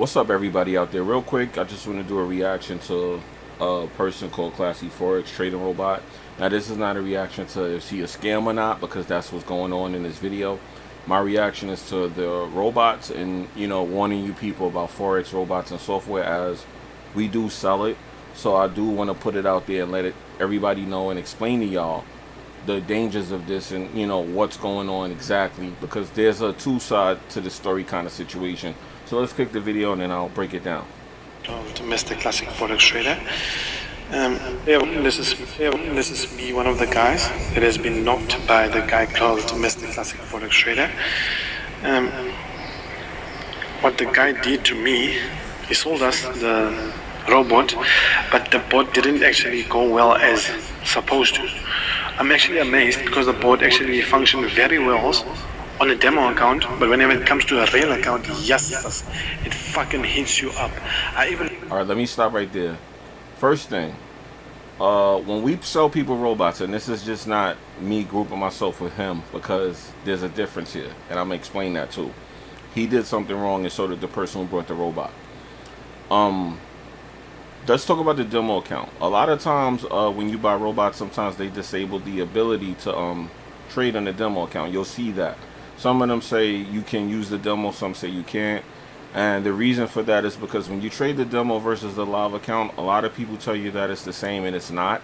What's up, everybody out there? Real quick, I just want to do a reaction to a person called Classy Forex Trading Robot. Now, this is not a reaction to if she a scam or not, because that's what's going on in this video. My reaction is to the robots and, warning you people about Forex robots and software, as we do sell it. So I do want to put it out there and let everybody know and explain to y'all the dangers of this and what's going on exactly, because there's a two side to the story kind of situation. So let's click the video and then I'll break it down. Mr. Classic Forex Trader. This is me, one of the guys that has been knocked by the guy called Mr. Classic Forex Trader. What the guy did to me, he sold us the robot, but the bot didn't actually go well as supposed to. I'm actually amazed because the bot actually functioned very well on a demo account, but whenever it comes to a real account, yes, it fucking hits you up. Alright, let me stop right there. First thing, when we sell people robots, and this is just not me grouping myself with him, because there's a difference here, and I'm gonna explain that too. He did something wrong, and so did the person who brought the robot. Let's talk about the demo account. A lot of times when you buy robots, sometimes they disable the ability to trade on the demo account. You'll see that. Some of them say you can use the demo, some say you can't. And the reason for that is because when you trade the demo versus the live account, a lot of people tell you that it's the same, and it's not.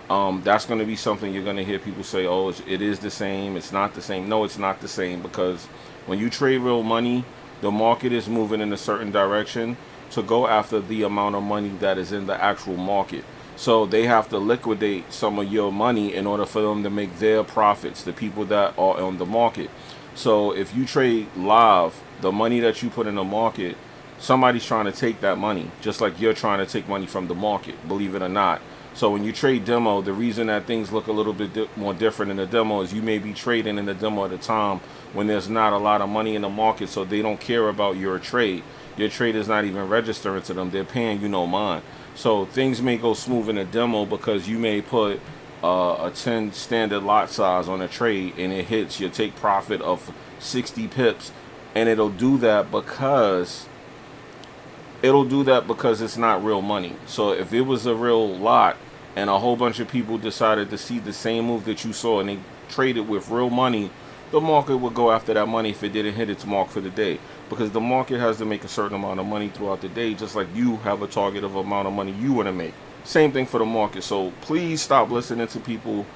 That's going to be something you're going to hear people say, oh, it is the same, it's not the same. No, it's not the same, because when you trade real money, the market is moving in a certain direction to go after the amount of money that is in the actual market. So they have to liquidate some of your money in order for them to make their profits, the people that are on the market. So if you trade live, the money that you put in the market, somebody's trying to take that money, just like you're trying to take money from the market, believe it or not. So when you trade demo, the reason that things look a little bit more different in the demo is you may be trading in the demo at a time when there's not a lot of money in the market, so they don't care about your trade. Your trade is not even registering to them. They're paying you no mind. So things may go smooth in a demo because you may put a 10 standard lot size on a trade and it hits, you take profit of 60 pips, and it'll do that because it's not real money. So if it was a real lot and a whole bunch of people decided to see the same move that you saw and they traded with real money, the market would go after that money if it didn't hit its mark for the day, because the market has to make a certain amount of money throughout the day, just like you have a target of amount of money you want to make. Same thing for the market. So please stop listening to people,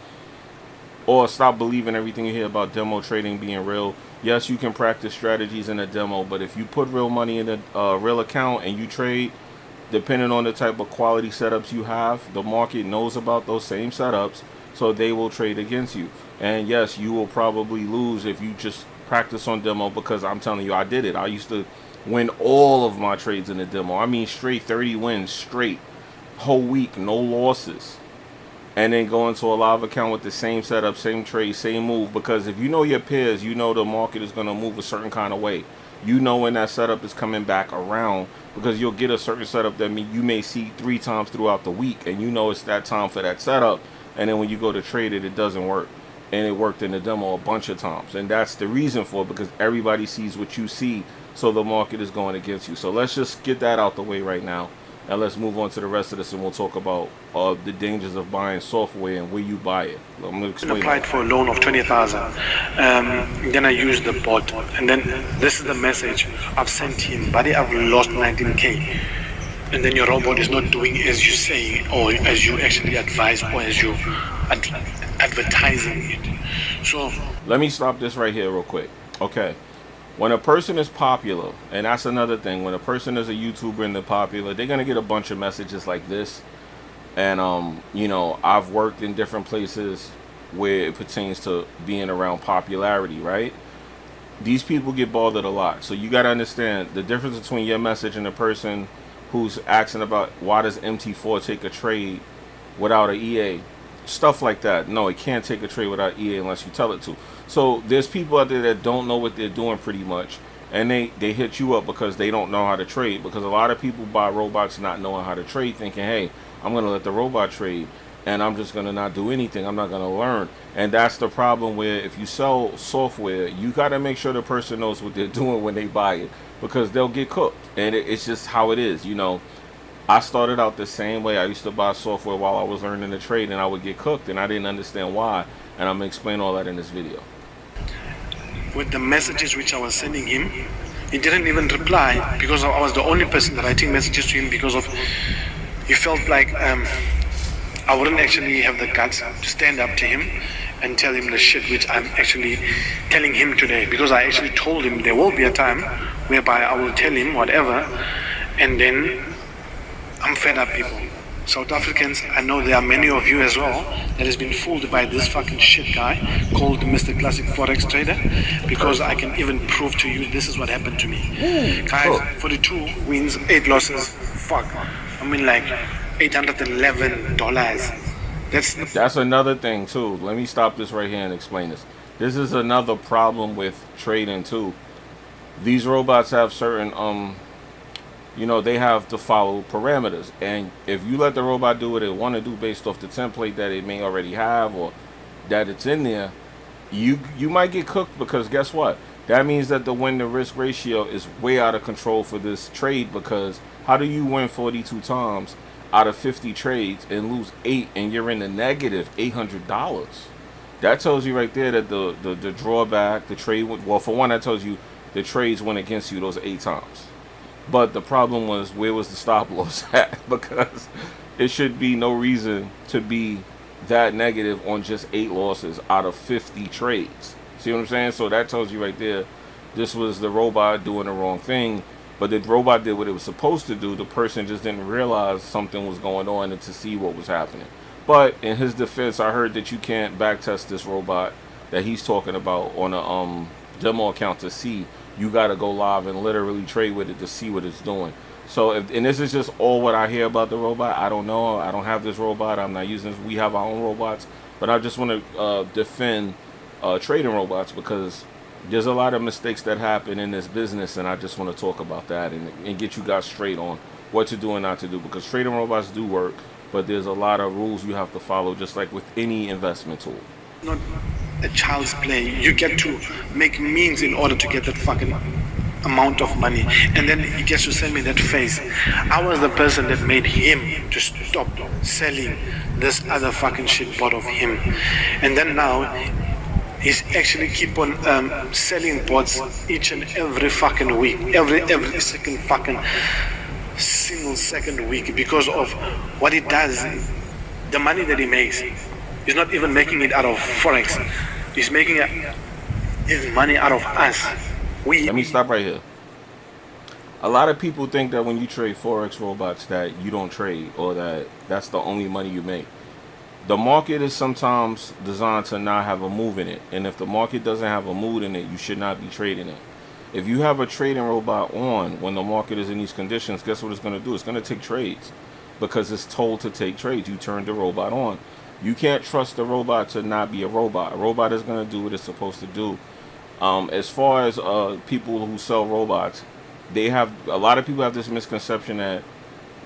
or stop believing everything you hear about demo trading being real. Yes, you can practice strategies in a demo, but if you put real money in a real account and you trade, depending on the type of quality setups you have, the market knows about those same setups, so they will trade against you. And yes, you will probably lose if you just practice on demo, because I'm telling you, I did it. I used to win all of my trades in the demo. I mean, straight 30 wins, straight, whole week, no losses. And then go into a live account with the same setup, same trade, same move. Because if you know your peers, you know the market is going to move a certain kind of way. You know when that setup is coming back around, because you'll get a certain setup that you may see 3 times throughout the week, and you know it's that time for that setup. And then when you go to trade it, it doesn't work. And it worked in the demo a bunch of times. And that's the reason for it, because everybody sees what you see, so the market is going against you. So let's just get that out the way right now. And let's move on to the rest of this, and we'll talk about the dangers of buying software and where you buy it. I'm going to explain. I applied for a loan of 20,000. Then I used the bot, and then this is the message I've sent him. Buddy, I've lost 19k. And then your robot is not doing as you say, or as you actually advise, or as you advertising it. So let me stop this right here real quick. Okay. When a person is popular, and that's another thing, when a person is a YouTuber and they're popular, they're going to get a bunch of messages like this. And, I've worked in different places where it pertains to being around popularity, right? These people get bothered a lot. So you got to understand the difference between your message and the person who's asking about why does MT4 take a trade without an EA. Stuff like that. No, it can't take a trade without EA unless you tell it to. So there's people out there that don't know what they're doing pretty much, and they hit you up because they don't know how to trade. Because a lot of people buy robots not knowing how to trade, thinking, hey, I'm going to let the robot trade and I'm just going to not do anything. I'm not going to learn. And that's the problem, where if you sell software, you got to make sure the person knows what they're doing when they buy it, because they'll get cooked. And it's just how it is, you know. I started out the same way. I used to buy software while I was learning the trade, and I would get cooked, and I didn't understand why. And I'm gonna explain all that in this video. With the messages which I was sending him, he didn't even reply because I was the only person writing messages to him because of he felt like I wouldn't actually have the guts to stand up to him and tell him the shit which I'm actually telling him today, because I actually told him there will be a time whereby I will tell him whatever, and then I'm fed up, people. South Africans, I know there are many of you as well that has been fooled by this fucking shit guy called Mr. Classic Forex Trader, because I can even prove to you this is what happened to me. Guys, 42 wins, 8 losses. Fuck. I mean, like $811. That's another thing too. Let me stop this right here and explain this. This is another problem with trading too. These robots have certain you know, they have to follow parameters, and if you let the robot do what it want to do based off the template that it may already have or that it's in there, you might get cooked, because guess what? That means that the win to risk ratio is way out of control for this trade, because how do you win 42 times out of 50 trades and lose 8 and you're in the negative $800? That tells you right there that the drawback, the trade, well, for one, that tells you the trades went against you those 8 times. But the problem was, where was the stop loss at? Because it should be no reason to be that negative on just 8 losses out of 50 trades. See what I'm saying? So that tells you right there, this was the robot doing the wrong thing. But the robot did what it was supposed to do. The person just didn't realize something was going on and to see what was happening. But in his defense, I heard that you can't backtest this robot that he's talking about on a demo account to see. You got to go live and literally trade with it to see what it's doing. So, and this is just all what I hear about the robot. I don't know. I don't have this robot. I'm not using this. We have our own robots. But I just want to defend trading robots, because there's a lot of mistakes that happen in this business. And I just want to talk about that and get you guys straight on what to do and not to do. Because trading robots do work, but there's a lot of rules you have to follow, just like with any investment tool. Not a child's play. You get to make means in order to get that fucking amount of money, and then he gets to send me that face. I was the person that made him to stop selling this other fucking shit bot of him, and then now he's actually keep on selling bots each and every fucking week, every second fucking single second week, because of what he does. The money that he makes, he's not even making it out of Forex. He's making his money out of us. Let me stop right here. A lot of people think that when you trade Forex robots that you don't trade, or that that's the only money you make. The market is sometimes designed to not have a move in it. And if the market doesn't have a mood in it, you should not be trading it. If you have a trading robot on when the market is in these conditions, guess what it's going to do? It's going to take trades, because it's told to take trades. You turn the robot on. You can't trust the robot to not be a robot. A robot is going to do what it's supposed to do. As far as people who sell robots, a lot of people have this misconception that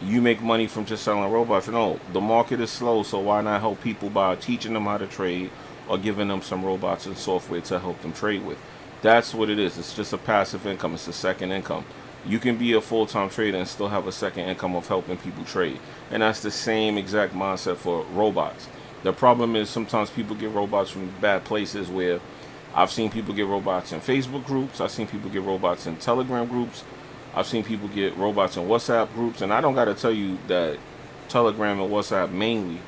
you make money from just selling robots. No, the market is slow, so why not help people by teaching them how to trade or giving them some robots and software to help them trade with? That's what it is. It's just a passive income. It's a second income. You can be a full-time trader and still have a second income of helping people trade. And that's the same exact mindset for robots. The problem is sometimes people get robots from bad places, where I've seen people get robots in Facebook groups. I've seen people get robots in Telegram groups. I've seen people get robots in WhatsApp groups. And I don't got to tell you that Telegram and WhatsApp mainly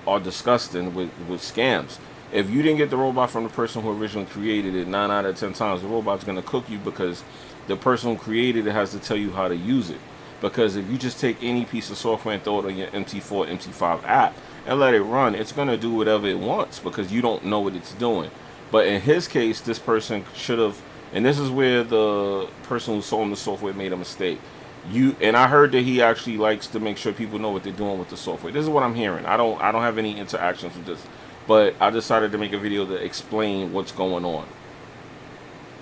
are disgusting with scams. If you didn't get the robot from the person who originally created it, 9 out of 10 times the robot's going to cook you, because the person who created it has to tell you how to use it. Because if you just take any piece of software and throw it on your MT4, MT5 app and let it run, it's going to do whatever it wants, because you don't know what it's doing. But in his case, this person should have, and this is where the person who sold him the software made a mistake. And I heard that he actually likes to make sure people know what they're doing with the software. This is what I'm hearing. I don't have any interactions with this, but I decided to make a video to explain what's going on.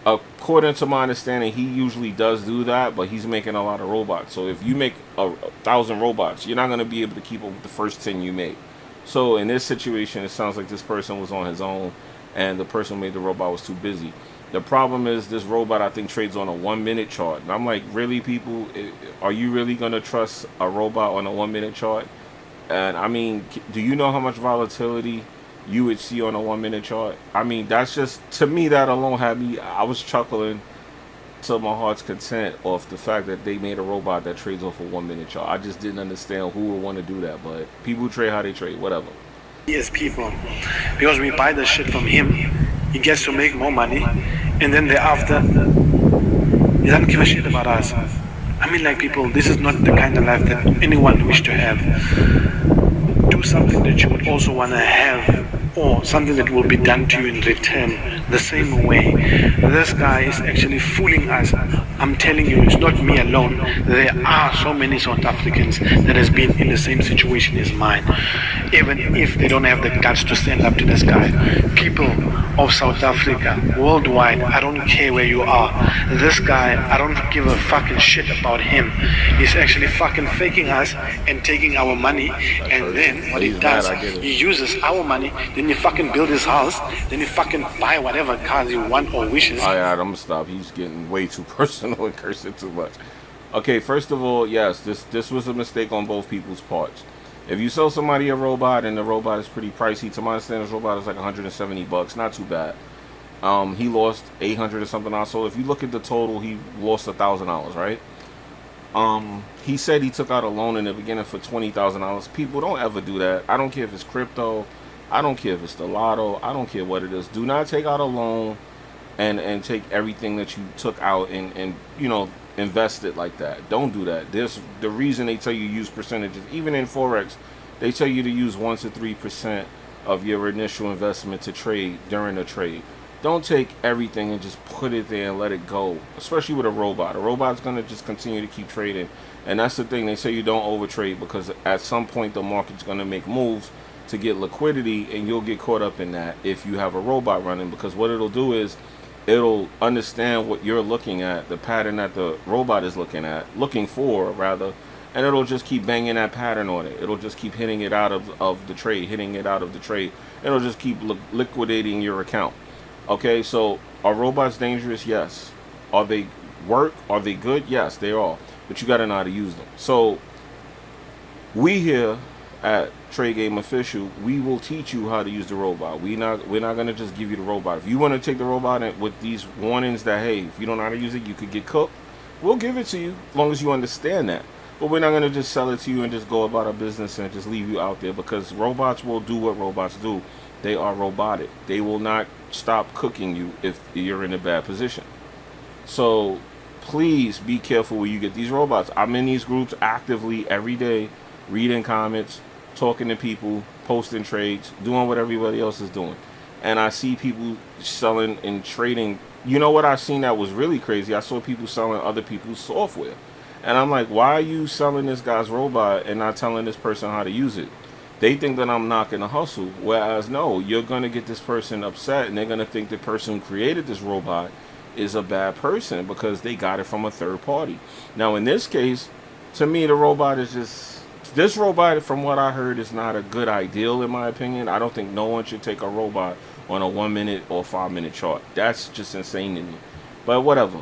According to my understanding, he usually does do that, but he's making a lot of robots. So if you make 1,000 robots, you're not going to be able to keep up with the first 10 you make. So in this situation, it sounds like this person was on his own, and the person who made the robot was too busy. The problem is this robot I think trades on a 1 minute chart, and I'm like, really, people, are you really gonna trust a robot on a 1 minute chart? And I mean, do you know how much volatility you would see on a 1 minute chart? I mean, that's just, to me, that alone had me, I was chuckling to my heart's content off the fact that they made a robot that trades off a 1 minute chart. I just didn't understand who would want to do that, but people trade how they trade, whatever. As people, because we buy the shit from him, he gets to make more money, and then thereafter, he doesn't give a shit about us. I mean, like, people, this is not the kind of life that anyone wish to have. Do something that you would also want to have, or something that will be done to you in return the same way. This guy is actually fooling us. I'm telling you, it's not me alone. There are so many South Africans that has been in the same situation as mine, even if they don't have the guts to stand up to this guy. People of South Africa, worldwide, I don't care where you are. This guy, I don't give a fucking shit about him. He's actually fucking faking us and taking our money, and then what he does, he uses our money, then he fucking build his house, then he fucking buy whatever cars you want or wishes. Alright, I'm gonna stop. He's getting way too personal and cursing too much. Okay, first of all, yes, this was a mistake on both people's parts. If you sell somebody a robot and the robot is pretty pricey, to my understanding, this robot is like $170, not too bad. He lost 800 or something else. So if you look at the total, he lost $1,000, right? He said he took out a loan in the beginning for $20,000. People, don't ever do that. I don't care if it's crypto. I don't care if it's the lotto. I don't care what it is. Do not take out a loan and take everything that you took out and you know, invest it like that. Don't do that. There's the reason they tell you use percentages. Even in Forex, they tell you to use 1 to 3% of your initial investment to trade during the trade. Don't take everything and just put it there and let it go, especially with a robot. A robot's going to just continue to keep trading. And that's the thing. They say you don't overtrade, because at some point the market's going to make moves to get liquidity, and you'll get caught up in that if you have a robot running, because what it'll do is it'll understand what you're looking at, the pattern that the robot is looking for rather, and it'll just keep banging that pattern on it. It'll just keep hitting it out of the trade, It'll just keep liquidating your account. Okay, so are robots dangerous? Yes. Are they good? Yes, they are. But you got to know how to use them. So we here at Trade Game Official, we will teach you how to use the robot. We're not going to just give you the robot. If you want to take the robot with these warnings that, hey, if you don't know how to use it, you could get cooked, we'll give it to you as long as you understand that. But we're not going to just sell it to you and just go about our business and just leave you out there, because robots will do what robots do. They are robotic. They will not stop cooking you if you're in a bad position. So please be careful where you get these robots. I'm in these groups actively every day, reading comments, talking to people, posting trades, doing what everybody else is doing. And I see people selling and trading. You know what I've seen that was really crazy? I saw people selling other people's software. And I'm like, why are you selling this guy's robot and not telling this person how to use it? They think that I'm knocking the hustle, whereas no, you're going to get this person upset, and they're going to think the person who created this robot is a bad person because they got it from a third party. Now, in this case, to me, the robot is just... This robot, from what I heard, is not a good ideal, in my opinion. I don't think no one should take a robot on a 1 minute or 5 minute chart. That's just insane to me. But whatever.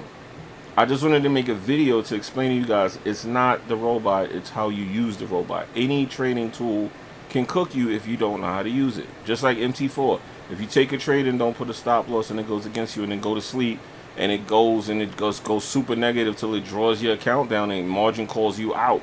I just wanted to make a video to explain to you guys, it's not the robot, it's how you use the robot. Any trading tool can cook you if you don't know how to use it. Just like MT4. If you take a trade and don't put a stop loss and it goes against you, and then go to sleep, and it goes super negative till it draws your account down and margin calls you out.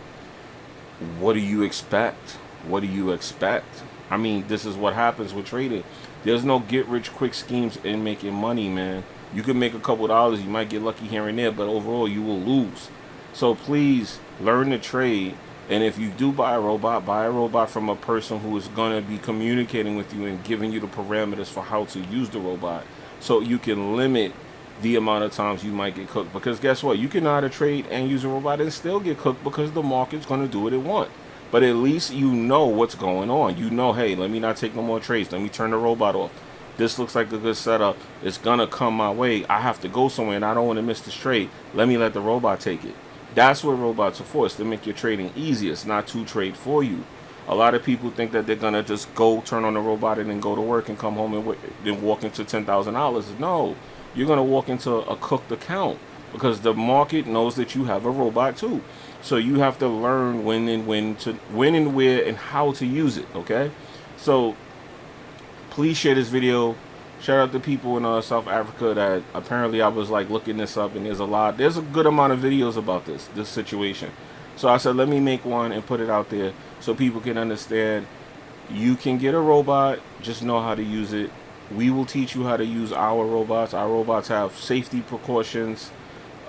What do you expect? What do you expect? I mean, this is what happens with trading. There's no get rich quick schemes in making money, man. You can make a couple dollars, you might get lucky here and there, but overall you will lose. So please learn to trade. And if you do buy a robot from a person who is going to be communicating with you and giving you the parameters for how to use the robot, so you can limit the amount of times you might get cooked. Because guess what? You can know how to trade and use a robot and still get cooked, because the market's going to do what it wants. But at least you know what's going on. You know, hey, let me not take no more trades. Let me turn the robot off. This looks like a good setup. It's going to come my way. I have to go somewhere and I don't want to miss this trade. Let me let the robot take it. That's what robots are for. It's to make your trading easier. It's not to trade for you. A lot of people think that they're gonna just go turn on the robot and then go to work and come home and then walk into $10,000. No, you're gonna walk into a cooked account because the market knows that you have a robot too. So you have to learn when and where and how to use it. Okay, so please share this video. Shout out to people in South Africa that apparently I was like looking this up, and there's a good amount of videos about this situation. So I said, let me make one and put it out there so people can understand. You can get a robot, just know how to use it. We will teach you how to use our robots. Our robots have safety precautions.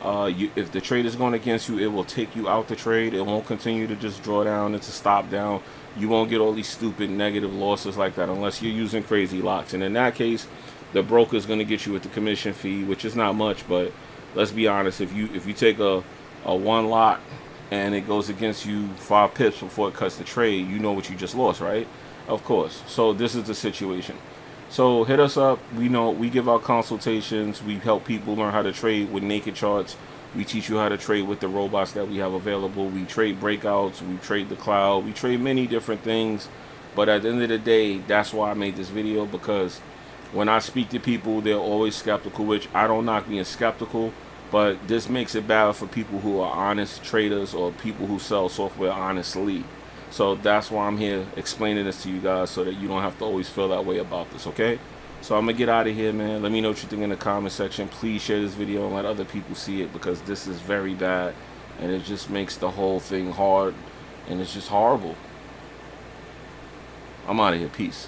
If the trade is going against you, it will take you out the trade. It won't continue to just draw down and to stop down. You won't get all these stupid negative losses like that unless you're using crazy locks. And in that case, the broker is going to get you with the commission fee, which is not much. But let's be honest, if you take a one lot and it goes against you 5 pips before it cuts the trade, you know what you just lost, right? Of course. So this is the situation. So hit us up. We give out consultations. We help people learn how to trade with naked charts. We teach you how to trade with the robots that we have available. We trade breakouts. We trade the cloud. We trade many different things. But at the end of the day, that's why I made this video, because when I speak to people, they're always skeptical, which I don't knock being skeptical, but this makes it bad for people who are honest traders or people who sell software honestly. So that's why I'm here explaining this to you guys, so that you don't have to always feel that way about this, okay? So I'm going to get out of here, man. Let me know what you think in the comment section. Please share this video and let other people see it, because this is very bad, and it just makes the whole thing hard, and it's just horrible. I'm out of here. Peace.